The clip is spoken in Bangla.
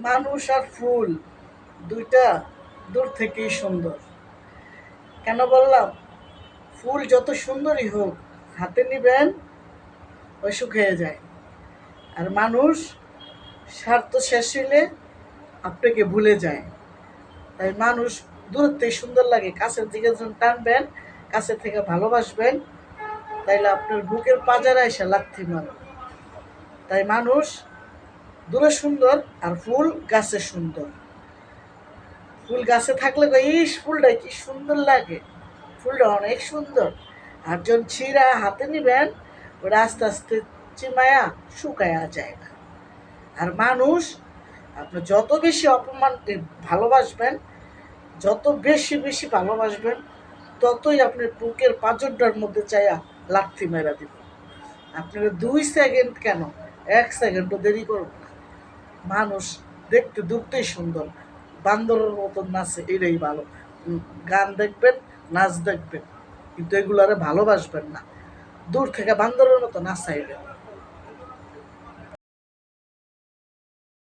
মানুষ আর ফুল দুইটা দূর থেকেই সুন্দর। কেন বললাম? ফুল যত সুন্দরই হোক, হাতে নিবেন ওই শুকিয়ে যায়। আর মানুষ স্বার্থ শেষ হইলে আপনাকে ভুলে যায়। তাই মানুষ দূর থেকে সুন্দর লাগে, কাছের দিকে যখন টানবেন, কাছে থেকে ভালোবাসবেন, তাইলে আপনার বুকের পাজারা এসে লাথি মারবে। তাই মানুষ দূরে সুন্দর আর ফুল গাছে সুন্দর। ফুল গাছে থাকলে ইস ফুলটা কি সুন্দর লাগে, ফুলটা অনেক সুন্দর। আর যখন ছিঁড়া হাতে নিবেন, ওটা আস্তে আস্তে চিমায়া শুকায়া যায় না। আর মানুষ আপনি যত বেশি অপমান ভালোবাসবেন, যত বেশি বেশি ভালোবাসবেন, ততই আপনার বুকের পাঁজরটার মধ্যে চাইয়া লাথি মেরা দিব। আপনারা 2 সেকেন্ড কেন, 1 সেকেন্ডও দেরি করবেন না। মানুষ দেখতে দুঃখতেই সুন্দর, বান্দরের মতন নাচে, এটাই ভালো। গান দেখবেন, নাচ দেখবেন, কিন্তু এগুলারে ভালোবাসবেন না। দূর থেকে বান্দরের মতো নাচাইবেন।